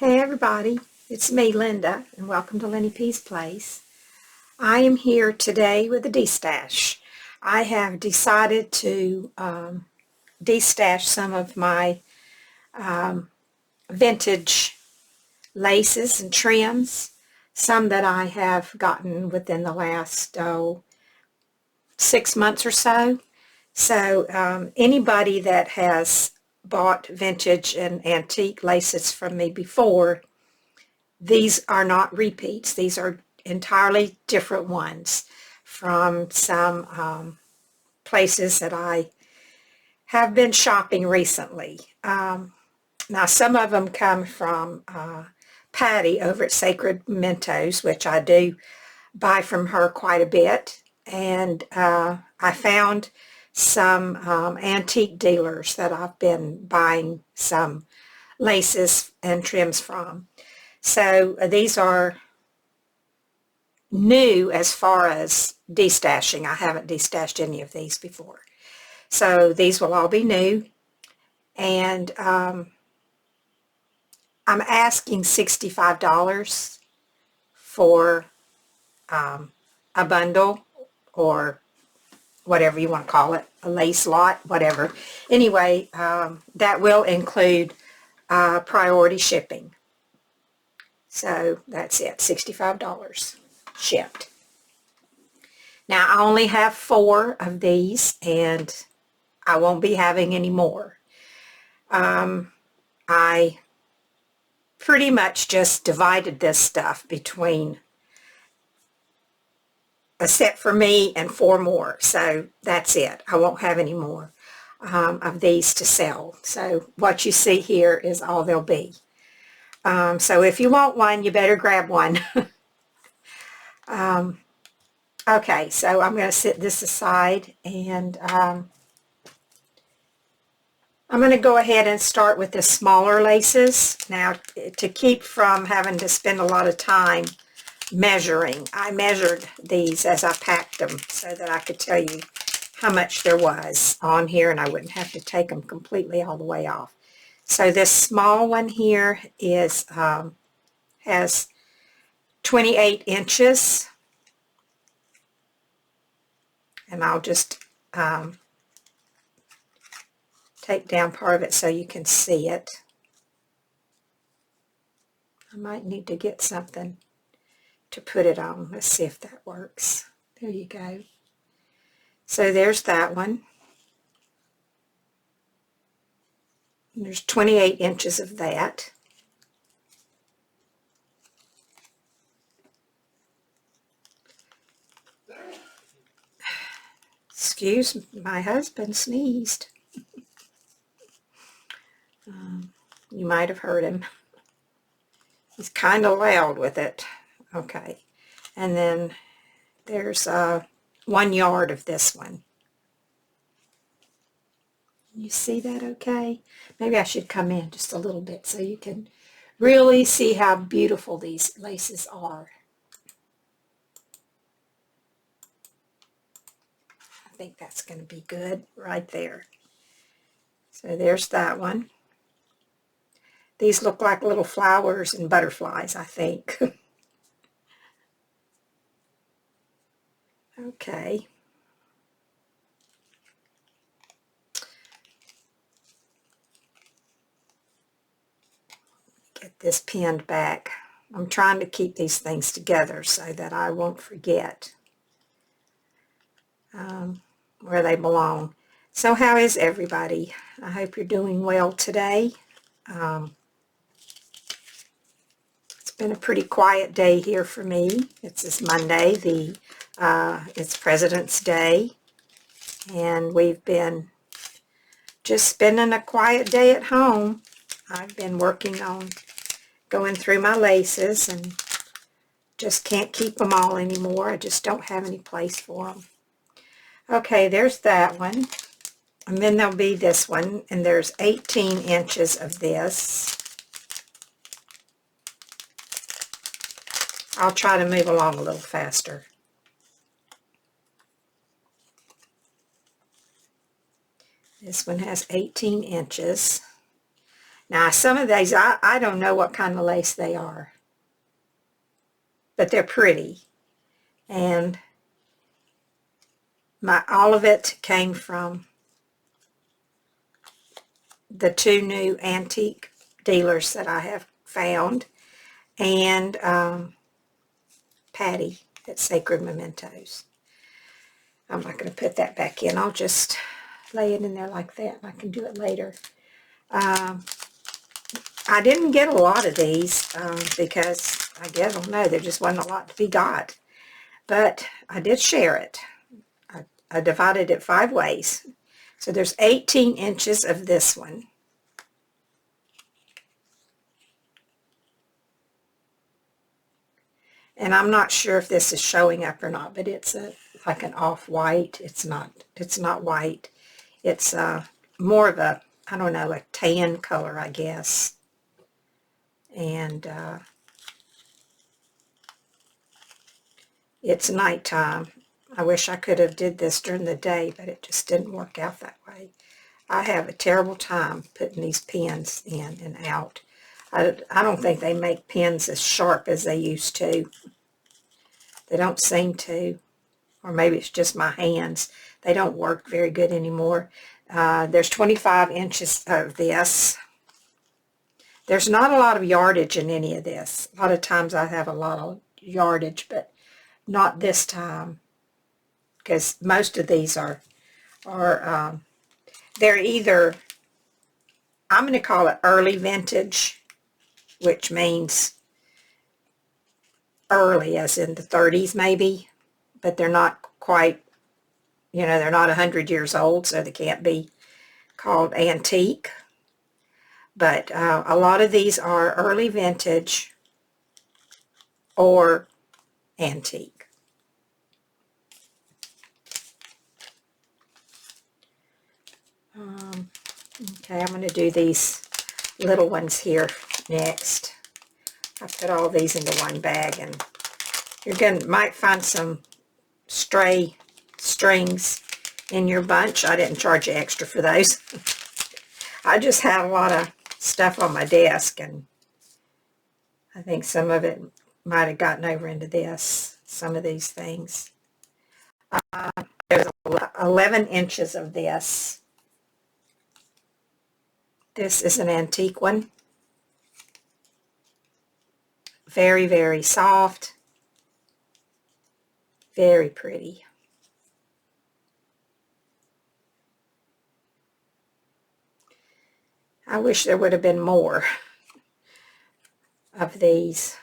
Hey everybody, it's me, Linda, and welcome to Lenny P's Place. I am here today with a DeStash. I have decided to DeStash some of my vintage laces and trims, some that I have gotten within the last 6 months or so. So anybody that has bought vintage and antique laces from me before, these are not repeats. These are entirely different ones from some places that I have been shopping recently. Now, some of them come from Patty over at Sacred Mementos, which I do buy from her quite a bit. And I found some antique dealers that I've been buying some laces and trims from. So these are new as far as destashing. I haven't destashed any of these before. So these will all be new. And I'm asking $65 for a bundle, or whatever you want to call it, a lace lot, whatever. Anyway, that will include priority shipping. So that's it, $65 shipped. Now, I only have 4 of these, and I won't be having any more. I pretty much just divided this stuff between a set for me and 4 more. So that's it. I won't have any more of these to sell. So what you see here is all there'll be. So if you want one, you better grab one. Okay, so I'm going to set this aside, and I'm going to go ahead and start with the smaller laces. Now, to keep from having to spend a lot of time measuring, I measured these as I packed them so that I could tell you how much there was on here, and I wouldn't have to take them completely all the way off. So this small one here is has 28 inches, and I'll just take down part of it so you can see it. I might need to get something to put it on. Let's see if that works. There you go. So there's that one. And there's 28 inches of that. Excuse me, my husband sneezed. You might have heard him. He's kind of loud with it. Okay. And then there's 1 yard of this one. You see that okay? Maybe I should come in just a little bit so you can really see how beautiful these laces are. I think that's going to be good right there. So there's that one. These look like little flowers and butterflies, I think. Okay. Get this pinned back. I'm trying to keep these things together so that I won't forget where they belong. So how is everybody? I hope you're doing well today. It's been a pretty quiet day here for me. It's this Monday. It's President's Day, and we've been just spending a quiet day at home. I've been working on going through my laces and just can't keep them all anymore. I just don't have any place for them. Okay, there's that one. And then there'll be this one, and there's 18 inches of this. I'll try to move along a little faster. This one has 18 inches. Now, some of these, I don't know what kind of lace they are, but they're pretty. And all of it came from the 2 new antique dealers that I have found, and Patty at Sacred Mementos. I'm not going to put that back in. I'll just lay it in there like that, and I can do it later. I didn't get a lot of these because I don't know, there just wasn't a lot to be got. But I did share it. I divided it 5 ways. So there's 18 inches of this one. And I'm not sure if this is showing up or not, but it's like an off-white. It's not white. It's more of a, I don't know, a tan color, I guess. And it's nighttime. I wish I could have did this during the day, but it just didn't work out that way. I have a terrible time putting these pins in and out. I don't think they make pins as sharp as they used to. They don't seem to. Or maybe it's just my hands. They don't work very good anymore. There's 25 inches of this. There's not a lot of yardage in any of this. A lot of times I have a lot of yardage, but not this time. Because most of these are they're either, I'm going to call it early vintage, which means early as in the 30s maybe, but they're not quite, they're not 100 years old, so they can't be called antique. But a lot of these are early vintage or antique. Okay, I'm going to do these little ones here next. I put all these into one bag, and might find some stray strings in your bunch. I didn't charge you extra for those. I just had a lot of stuff on my desk, and I think some of it might have gotten over into this, some of these things. There's 11 inches of this. This is an antique one. Very, very soft. Very pretty. I wish there would have been more of these.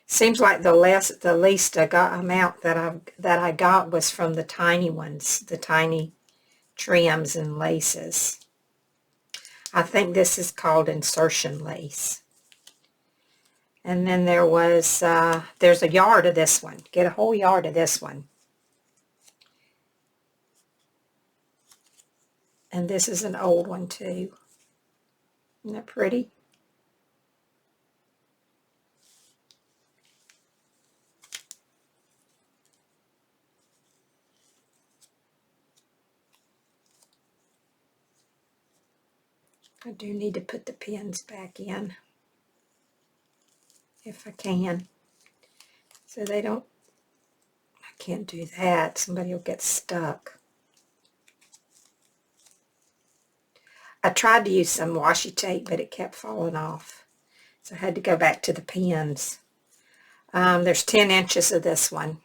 Seems like the least amount that I got was from the tiny ones, the tiny trims and laces. I think this is called insertion lace. And then there's a yard of this one. Get a whole yard of this one. And this is an old one too. Isn't that pretty? I do need to put the pins back in, if I can, so they don't, I can't do that, somebody will get stuck. I tried to use some washi tape, but it kept falling off, so I had to go back to the pins. There's 10 inches of this one.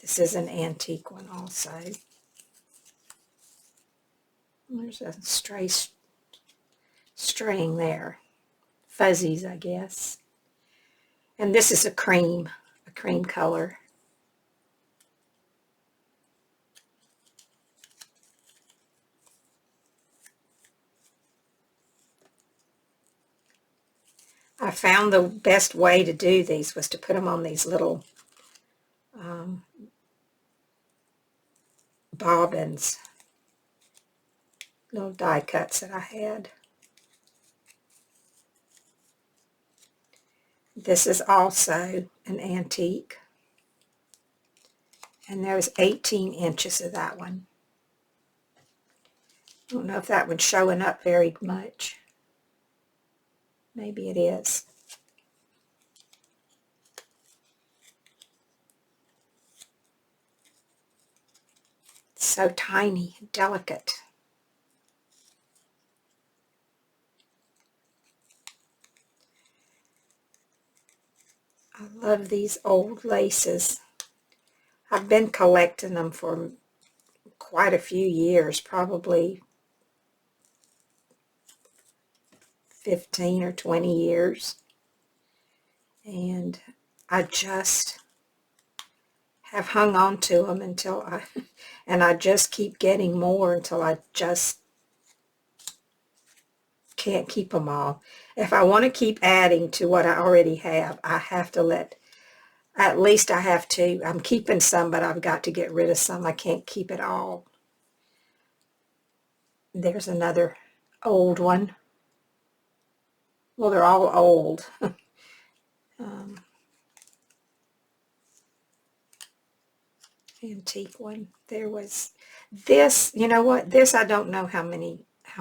This is an antique one also. There's a stray string there. Fuzzies, I guess. And this is a cream color. I found the best way to do these was to put them on these little bobbins. Little die cuts that I had. This is also an antique. And there's 18 inches of that one. I don't know if that one's showing up very much. Maybe it is. It's so tiny, delicate. I love these old laces. I've been collecting them for quite a few years, probably 15 or 20 years. And I just have hung on to them until and I just keep getting more until I just can't keep them all. If I want to keep adding to what I already have, I have to at least I have to. I'm keeping some, but I've got to get rid of some. I can't keep it all. There's another old one. Well, they're all old. Antique one. There was this, you know what? This, I don't know how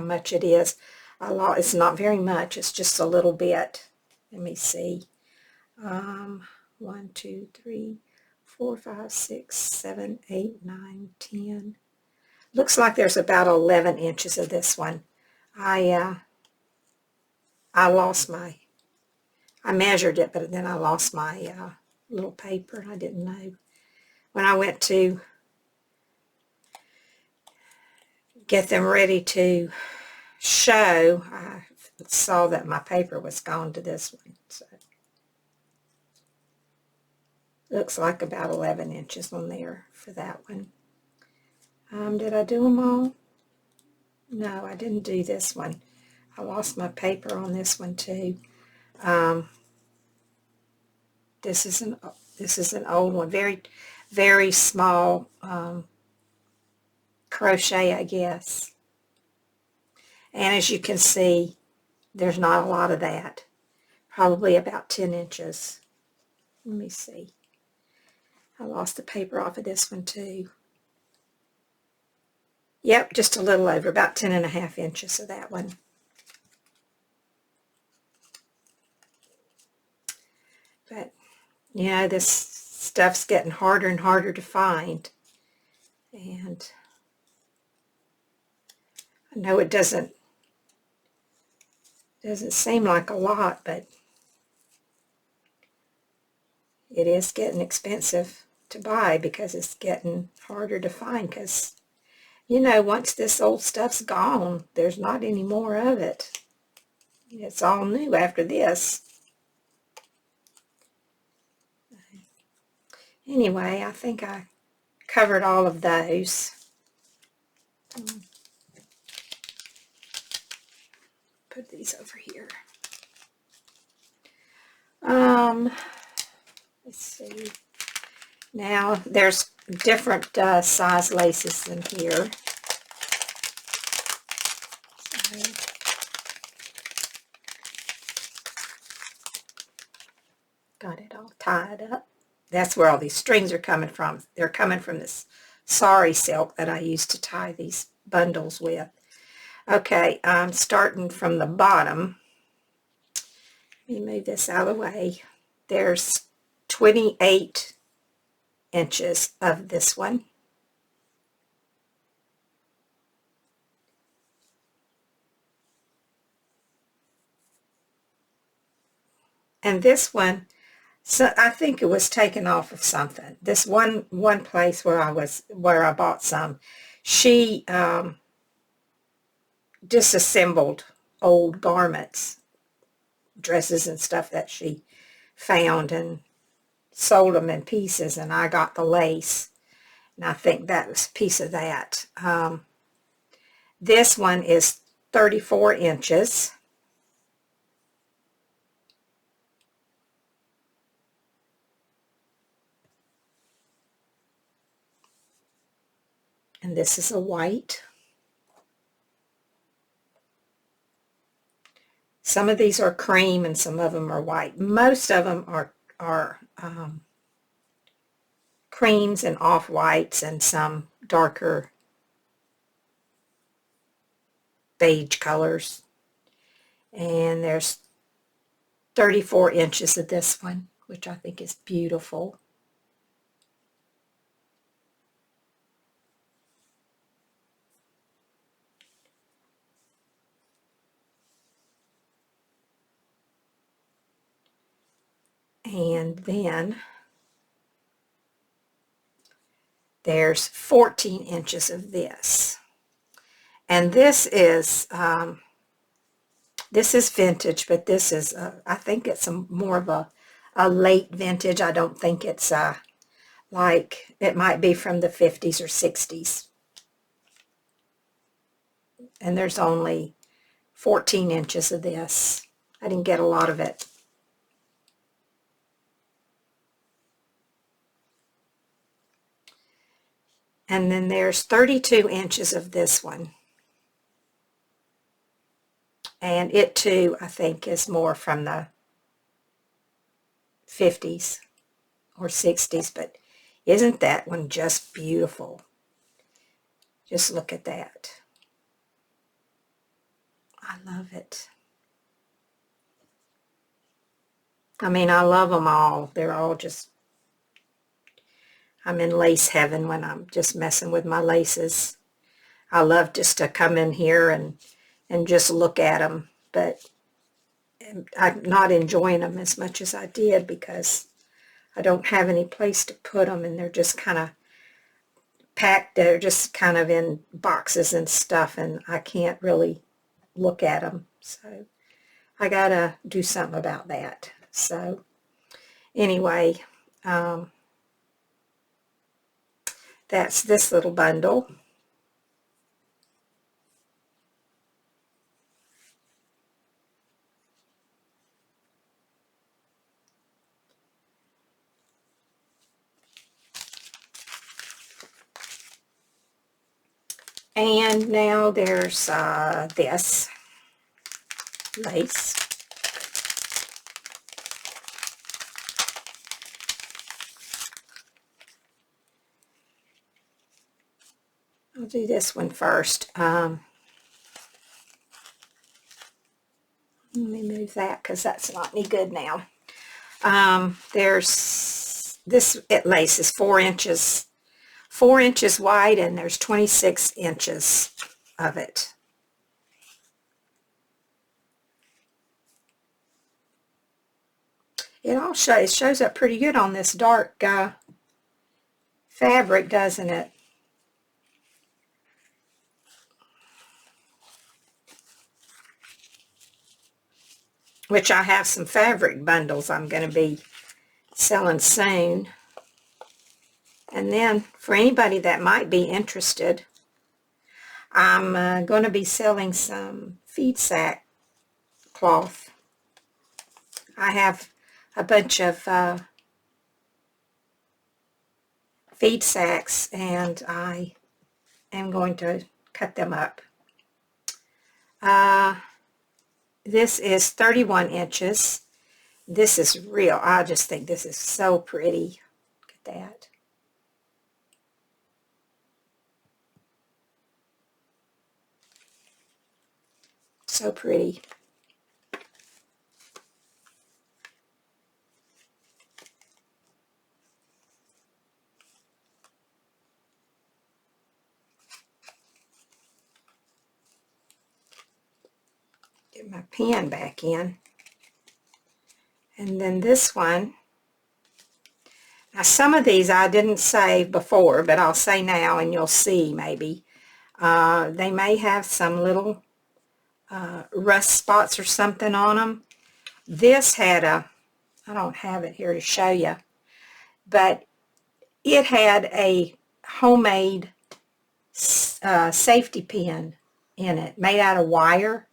much it is. It's not very much. It's just a little bit. Let me see. 1, 2, 3, 4, 5, 6, 7, 8, 9, 10. Looks like there's about 11 inches of this one. I measured it, but then I lost my little paper. I didn't know. When I went to get them ready to show, I saw that my paper was gone to this one. So looks like about 11 inches on there for that one. Did I do them all? No, I didn't do this one. I lost my paper on this one too. This is an old one, very, very small crochet, I guess. And as you can see, there's not a lot of that. Probably about 10 inches. Let me see. I lost the paper off of this one too. Yep, just a little over, about 10.5 inches of that one. But, you know, this stuff's getting harder and harder to find. And I know it doesn't seem like a lot, but it is getting expensive to buy because it's getting harder to find because, you know, once this old stuff's gone, there's not any more of it. It's all new after this. Anyway, I think I covered all of those. Put these over here. Let's see. Now, there's different size laces in here. So, got it all tied up. That's where all these strings are coming from. They're coming from this sari silk that I used to tie these bundles with. Okay, I'm starting from the bottom. Let me move this out of the way. There's 28 inches of this one. And this one, so I think it was taken off of something. This one place where I bought some, she disassembled old garments, dresses and stuff that she found, and sold them in pieces, and I got the lace, and I think that was a piece of that. This one is 34 inches. And this is a white. Some of these are cream and some of them are white. Most of them are creams and off-whites and some darker beige colors. And there's 34 inches of this one, which I think is beautiful. And then there's 14 inches of this. And this is vintage, but this is, I think it's more of a late vintage. I don't think it's like, it might be from the 50s or 60s. And there's only 14 inches of this. I didn't get a lot of it. And then there's 32 inches of this one. And it too, I think, is more from the 50s or 60s. But isn't that one just beautiful? Just look at that. I love it. I mean, I love them all. They're all just, I'm in lace heaven when I'm just messing with my laces. I love just to come in here and just look at them, but I'm not enjoying them as much as I did because I don't have any place to put them, and they're just kind of packed. They're just kind of in boxes and stuff, and I can't really look at them. So I gotta do something about that. So anyway, that's this little bundle. And now there's this lace. I'll do this one first. Let me move that because that's not any good now. There's this lace is 4 inches wide, and there's 26 inches of it. It shows up pretty good on this dark fabric, doesn't it? Which I have some fabric bundles I'm going to be selling soon. And then for anybody that might be interested, I'm going to be selling some feed sack cloth. I have a bunch of feed sacks, and I am going to cut them up. This is 31 inches. This is real. I just think this is so pretty. Look at that. So pretty. Get my pen back in. And then this one. Now some of these I didn't say before, but I'll say now and you'll see maybe. They may have some little rust spots or something on them. This had I don't have it here to show you, but it had a homemade safety pin in it, made out of wire,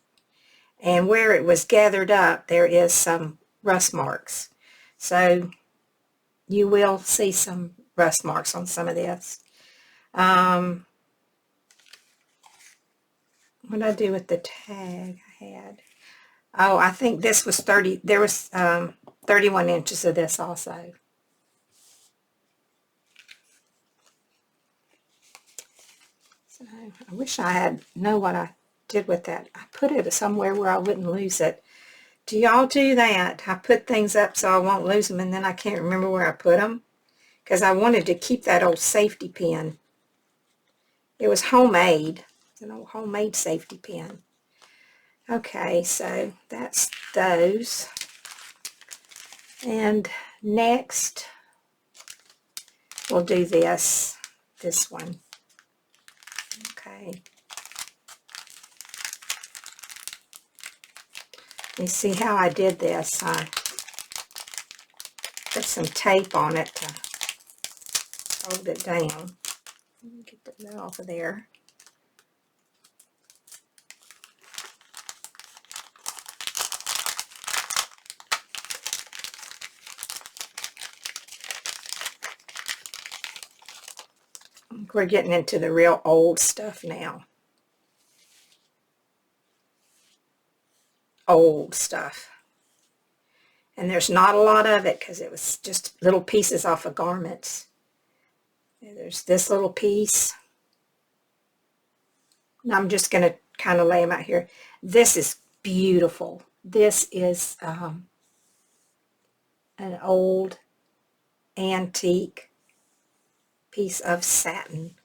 and where it was gathered up there is some rust marks. So you will see some rust marks on some of this. What did I do with the tag I had? Oh, I think this was 30, there was 31 inches of this also. So I wish I had know what I did with that. I put it somewhere where I wouldn't lose it. Do y'all do that? I put things up so I won't lose them, and then I can't remember where I put them because I wanted to keep that old safety pin. It was homemade. It's an old homemade safety pin. Okay, so that's those. And next, we'll do this one. Okay. You see how I did this? I put some tape on it to hold it down. Get that off of there. We're getting into the real old stuff now. Old stuff. And there's not a lot of it because it was just little pieces off of garments. And there's this little piece. And I'm just going to kind of lay them out here. This is beautiful. This is an old antique piece of satin.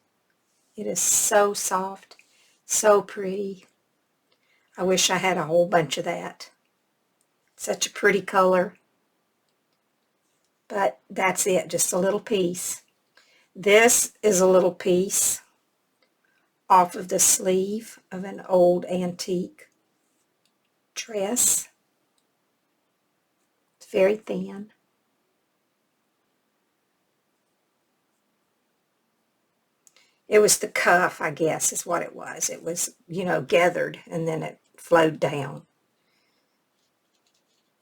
It is so soft, so pretty. I wish I had a whole bunch of that. Such a pretty color. But that's it, just a little piece. This is a little piece off of the sleeve of an old antique dress. It's very thin. It was the cuff, I guess, is what it was. It was, you know, gathered and then it flowed down.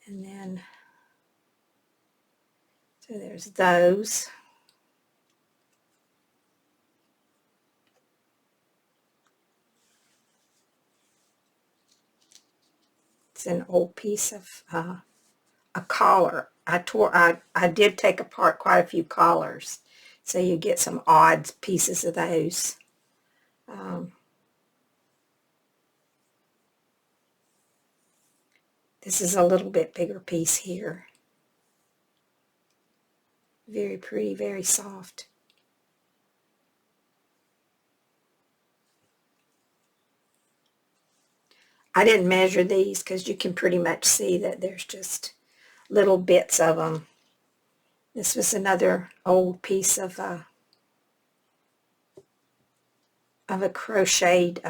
And then, so there's those. It's an old piece of a collar. I did take apart quite a few collars. So you get some odd pieces of those. This is a little bit bigger piece here. Very pretty, very soft. I didn't measure these because you can pretty much see that there's just little bits of them. This was another old piece of a crocheted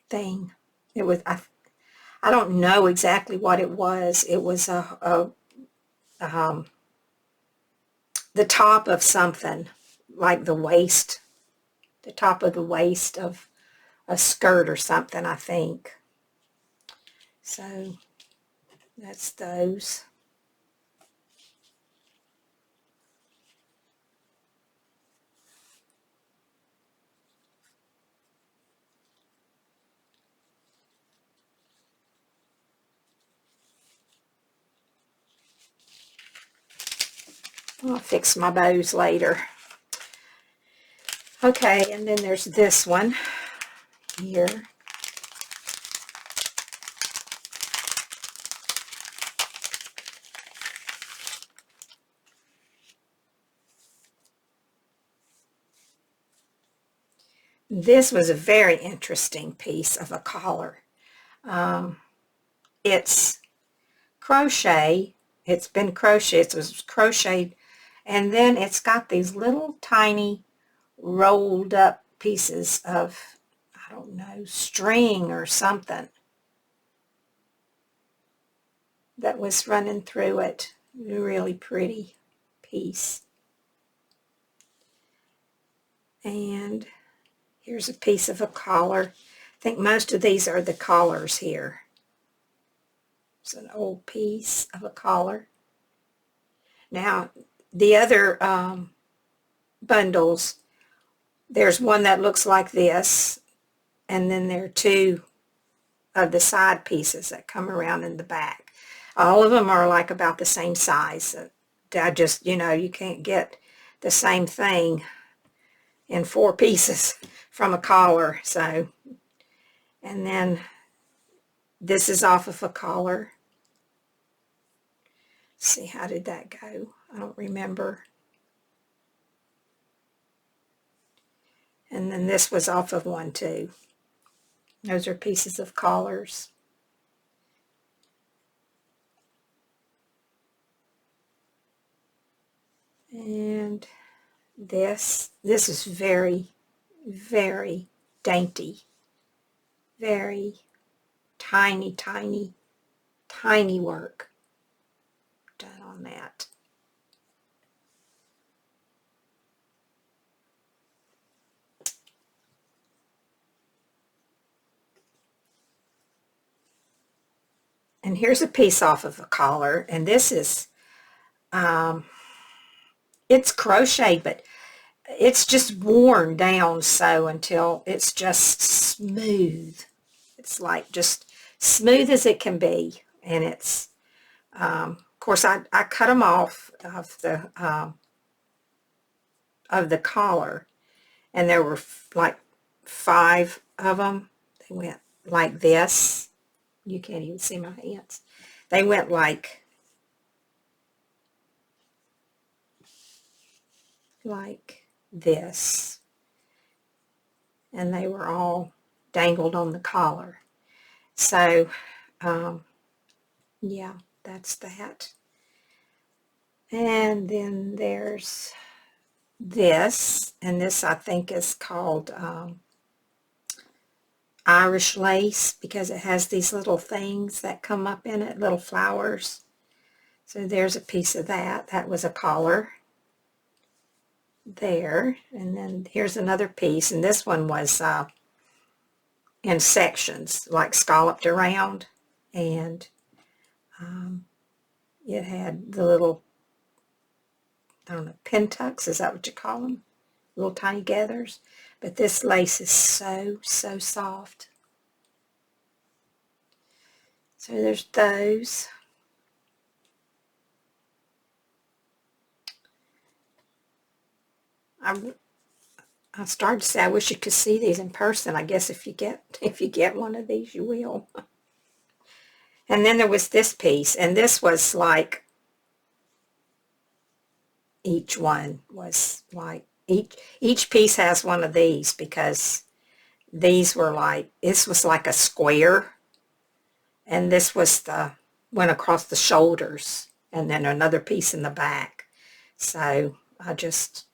thing. It was I don't know exactly what it was. It was the top of something, like the waist, the top of the waist of a skirt or something, I think. So that's those. I'll fix my bows later. Okay, and then there's this one here. This was a very interesting piece of a collar. It's crochet. It's been crocheted. It was crocheted. And then it's got these little tiny rolled up pieces of, I don't know, string or something that was running through it. Really pretty piece. And here's a piece of a collar. I think most of these are the collars here. It's an old piece of a collar. Now, the other bundles, there's one that looks like this, and then there are two of the side pieces that come around in the back. All of them are like about the same size. I just, you know, you can't get the same thing in 4 pieces from a collar, so And then this is off of a collar. Let's see, how did that go? I don't remember. And then this was off of one too. Those are pieces of collars. And this is very, very dainty. Very tiny, tiny, tiny work done on that. And here's a piece off of a collar, and this is, it's crocheted, but it's just worn down so until it's just smooth. It's like just smooth as it can be, and it's, of course, I cut them off of the collar, and there were like 5 of them. They went like this. You can't even see my hands. They went like this, and they were all dangled on the collar. So yeah, that's that. And then there's this, and this I think is called Irish lace, because it has these little things that come up in it, little flowers. So there's a piece of that. That was a collar there. And then here's another piece, and this one was in sections, like scalloped around, and it had the little, I don't know, pintucks, is that what you call them? Little tiny gathers. But this lace is so, so soft. So there's those. I started to say I wish you could see these in person. I guess if you get one of these, you will. And then there was this piece, and this was like, each one was like, each piece has one of these, because these were like, this was like a square, and this was went across the shoulders, and then another piece in the back. So I just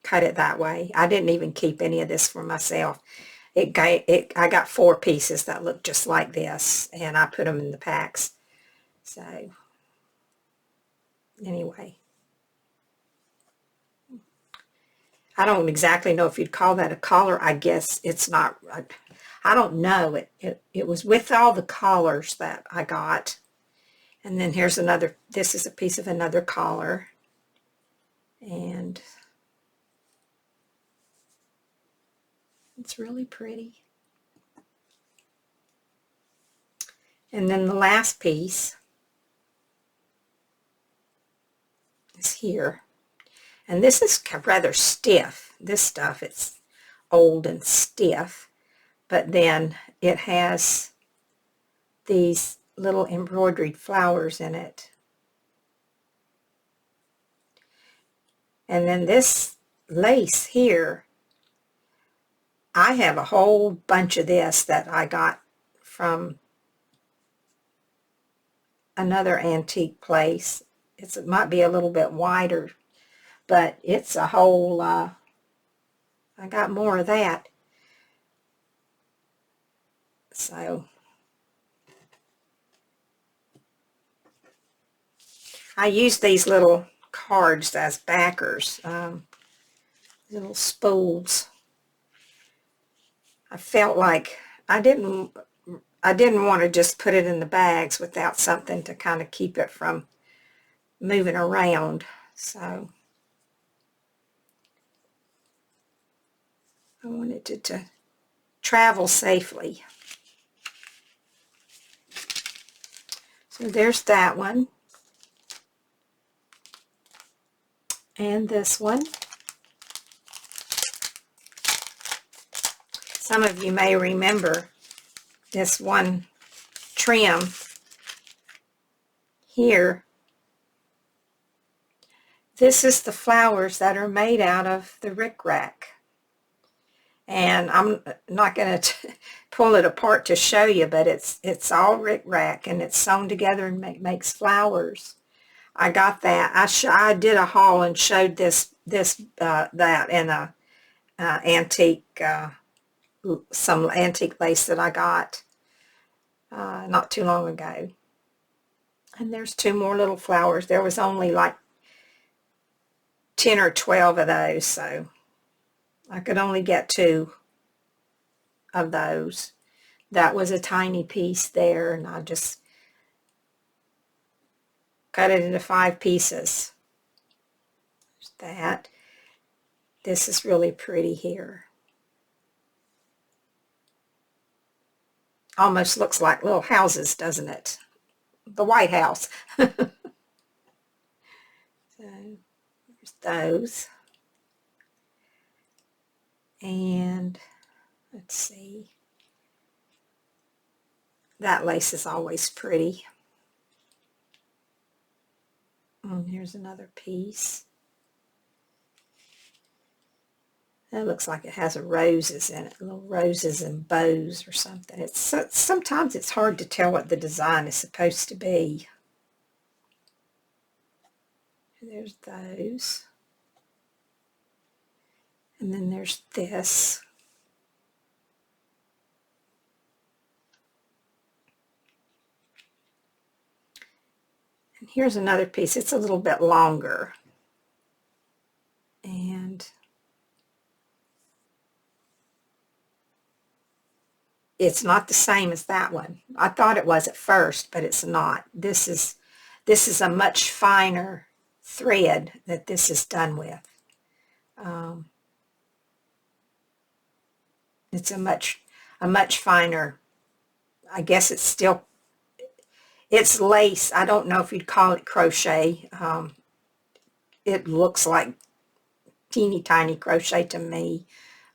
cut it that way. I didn't even keep any of this for myself. I got 4 pieces that looked just like this, and I put them in the packs. So anyway, I don't exactly know if you'd call that a collar. I guess it's not. I don't know. It was with all the collars that I got. And then here's another, this is a piece of another collar. And it's really pretty. And then the last piece is here. And this is rather stiff. This stuff, it's old and stiff. But then it has these little embroidered flowers in it. And then this lace here, I have a whole bunch of this that I got from another antique place. It might be a little bit wider, but it's a whole, I got more of that. So I use these little cards as backers, little spools. I felt like I didn't want to just put it in the bags without something to kind of keep it from moving around. So I wanted it to travel safely. So there's that one. And this one. Some of you may remember this one trim here. This is the flowers that are made out of the rickrack. And I'm not going to pull it apart to show you, but it's all rickrack and it's sewn together and makes flowers. I got that. I did a haul and showed that in a antique some antique lace that I got not too long ago. And there's two more little flowers. There was only like 10 or 12 of those, so I could only get 2 of those. That was a tiny piece there, and I just cut it into 5 pieces. There's that. This is really pretty here. Almost looks like little houses, doesn't it? The White House. So, there's those. And let's see. That lace is always pretty. And here's another piece. That looks like it has roses in it, little roses and bows or something. Sometimes it's hard to tell what the design is supposed to be. There's those. And then there's this. And here's another piece. It's a little bit longer. And it's not the same as that one. I thought it was at first, but it's not. This is a much finer thread that this is done with. It's a much finer, I guess it's lace. I don't know if you'd call it crochet. It looks like teeny tiny crochet to me.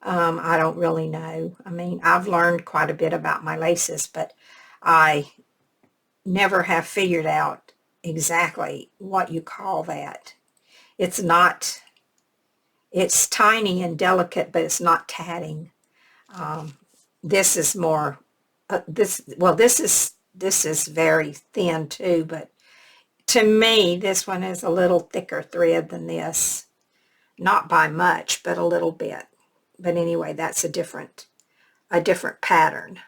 I don't really know. I mean, I've learned quite a bit about my laces, but I never have figured out exactly what you call that. It's tiny and delicate, but it's not tatting. This is more, this is very thin too, but to me, this one is a little thicker thread than this. Not by much, but a little bit. But anyway, that's a different pattern.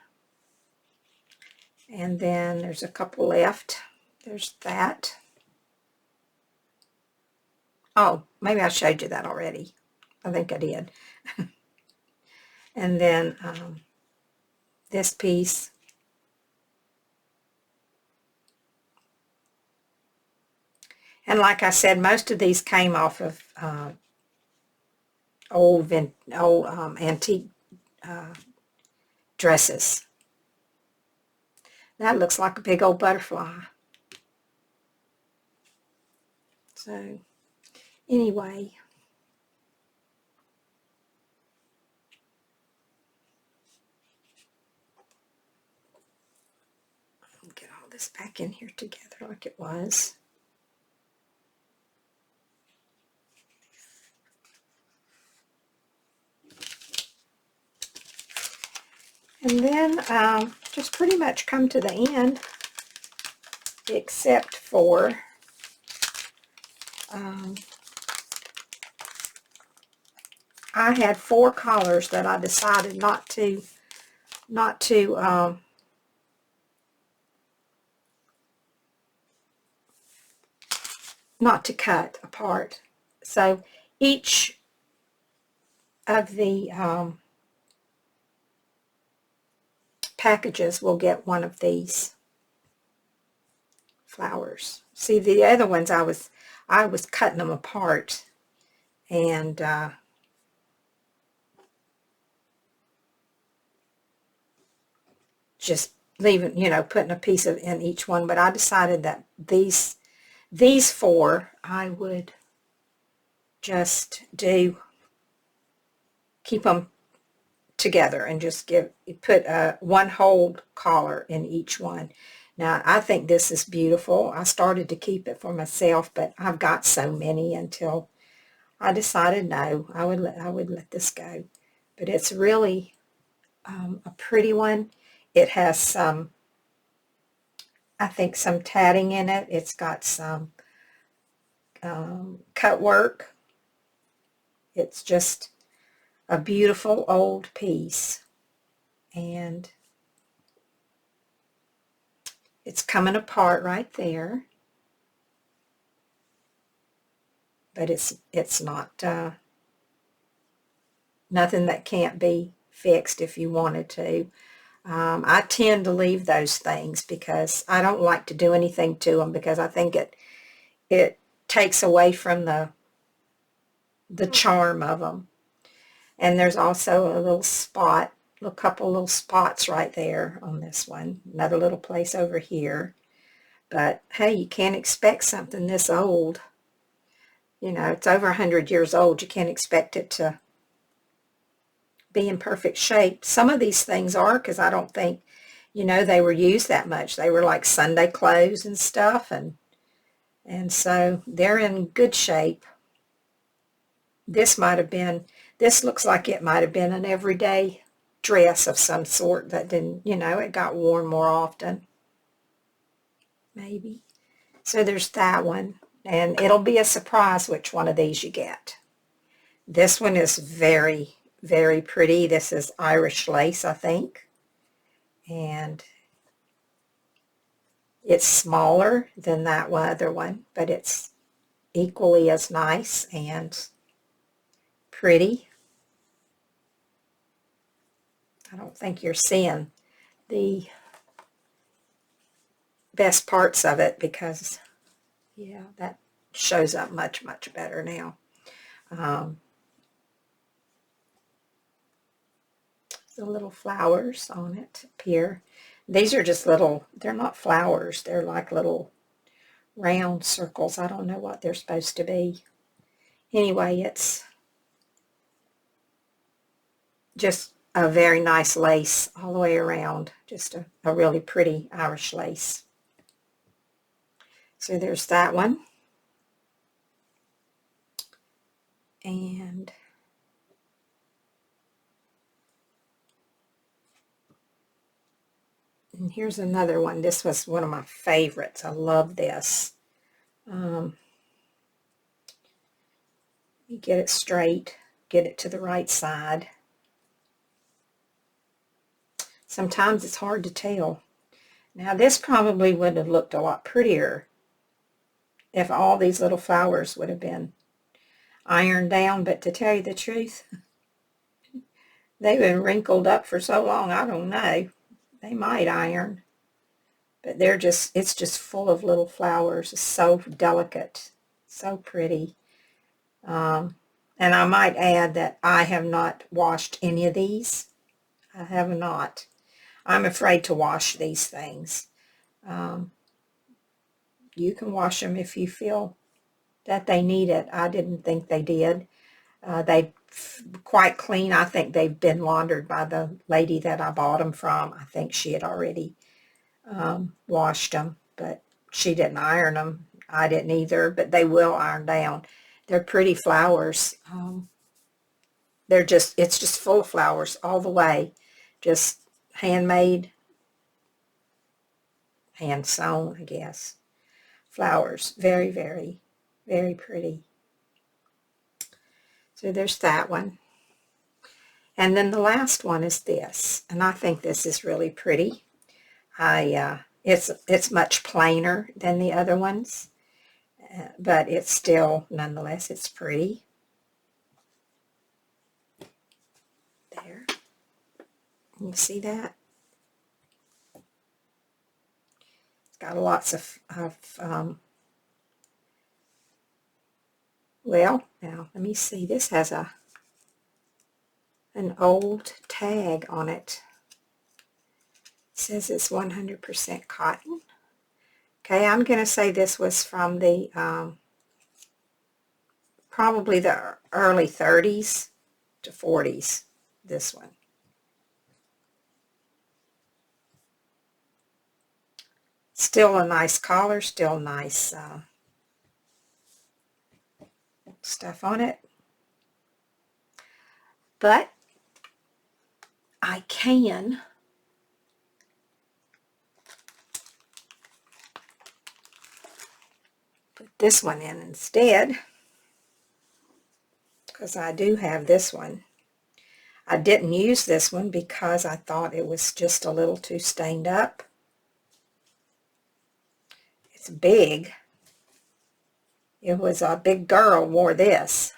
And then there's a couple left. There's that. Oh, maybe I showed you that already. I think I did. And then this piece. And like I said, most of these came off of old antique dresses. That looks like a big old butterfly. So anyway, I'll get all this back in here together like it was. And then just pretty much come to the end, except for I had 4 collars that I decided not to cut apart. So each of the packages will get one of these flowers. See, the other ones I was cutting them apart and just leaving, putting a piece in each one. But I decided that these 4 I would just keep them together and just put a one hold collar in each one. Now, I think this is beautiful. I started to keep it for myself, but I've got so many until I decided no, I would let this go. But it's really a pretty one. It has some, I think, some tatting in it. It's got some cut work. It's just a beautiful old piece. And it's coming apart right there. But it's not nothing that can't be fixed if you wanted to. I tend to leave those things because I don't like to do anything to them, because I think it takes away from the charm of them. And there's also a little spot, a couple little spots right there on this one. Another little place over here. But hey, you can't expect something this old. You know, it's over 100 years old. You can't expect it to be in perfect shape. Some of these things are, because I don't think, you know, they were used that much. They were like Sunday clothes and stuff, and so they're in good shape. This looks like it might have been an everyday dress of some sort that didn't, you know, it got worn more often. Maybe. So there's that one. And it'll be a surprise which one of these you get. This one is very, very pretty. This is Irish lace, I think. And it's smaller than that other one, but it's equally as nice and pretty. I don't think you're seeing the best parts of it because, yeah, that shows up much, much better now. The little flowers on it up here. These are just little, they're not flowers. They're like little round circles. I don't know what they're supposed to be. Anyway, it's just a very nice lace all the way around. Just a really pretty Irish lace. So there's that one. And here's another one. This was one of my favorites. I love this. Let me get it straight, get it to the right side. Sometimes it's hard to tell. Now this probably would have looked a lot prettier if all these little flowers would have been ironed down, but to tell you the truth, they've been wrinkled up for so long, I don't know. They might iron, but it's just full of little flowers. It's so delicate, so pretty. And I might add that I have not washed any of these. I have not. I'm afraid to wash these things. You can wash them if you feel that they need it. I didn't think they did. They quite clean. I think they've been laundered by the lady that I bought them from. I think she had already washed them, but she didn't iron them. I didn't either, but they will iron down. They're pretty flowers. It's just full of flowers all the way. Just handmade, hand sewn, I guess. Flowers. Very, very, very pretty. So there's that one. And then the last one is this, and I think this is really pretty. It's much plainer than the other ones, but it's still, nonetheless, it's pretty. There. You see that? It's got lots of well, now let me see. This has an old tag on it. It says it's 100% cotton. Okay, I'm going to say this was from the probably the early 30s to 40s, this one. Still a nice collar, still nice stuff on it. But I can put this one in instead, because I do have this one. I didn't use this one because I thought it was just a little too stained up. It's big. It was a big girl wore this.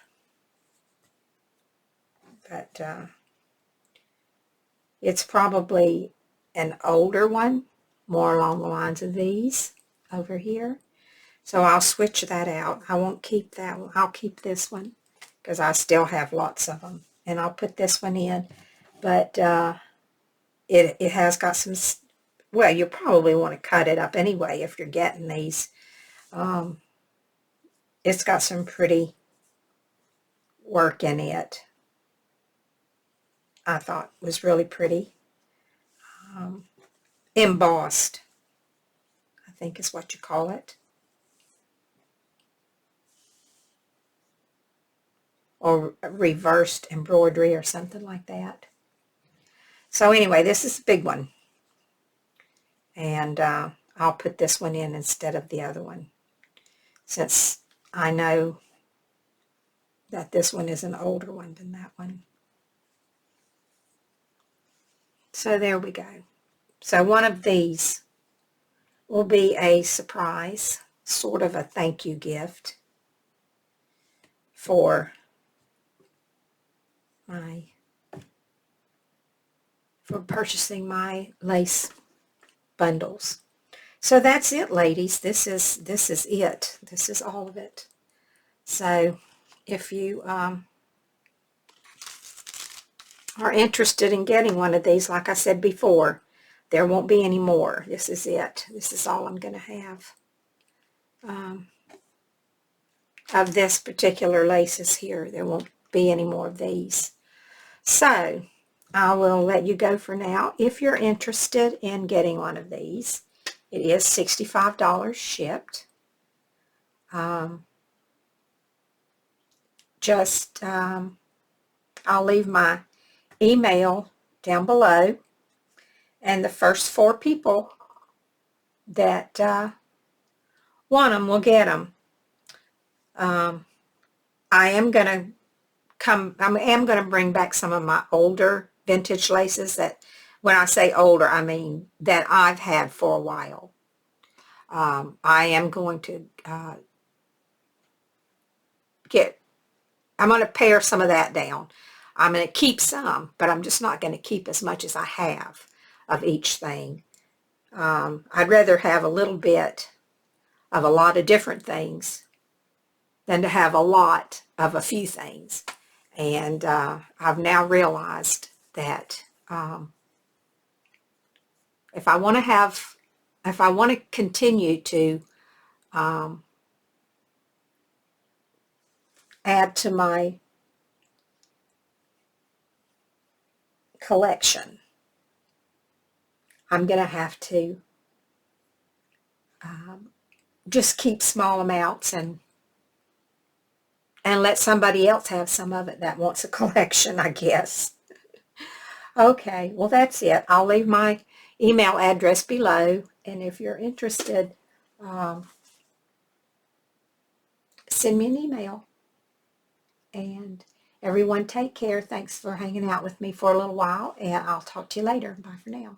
But it's probably an older one, more along the lines of these over here. So I'll switch that out. I won't keep that one. I'll keep this one because I still have lots of them. And I'll put this one in. But it has got some, well, you probably want to cut it up anyway if you're getting these. It's got some pretty work in it. I thought was really pretty. Embossed, I think is what you call it. Or reversed embroidery or something like that. So anyway, this is a big one. And I'll put this one in instead of the other one, since I know that this one is an older one than that one. So there we go. So one of these will be a surprise, sort of a thank you gift for purchasing my lace bundles. So that's it, ladies. This is it. This is all of it. So if you are interested in getting one of these, like I said before, there won't be any more. This is it. This is all I'm going to have of this particular laces here. There won't be any more of these. So I will let you go for now. If you're interested in getting one of these, it is $65 shipped. I'll leave my email down below, and the first 4 people that want them will get them. I am going to bring back some of my older vintage laces that, when I say older, I mean that I've had for a while. I am going to I'm going to pare some of that down. I'm going to keep some, but I'm just not going to keep as much as I have of each thing. I'd rather have a little bit of a lot of different things than to have a lot of a few things. And I've now realized that if I want to continue to add to my collection, I'm going to have to just keep small amounts and let somebody else have some of it that wants a collection, I guess. Okay, well, that's it. I'll leave my email address below, and if you're interested, send me an email. And everyone, take care. Thanks for hanging out with me for a little while, and I'll talk to you later. Bye for now.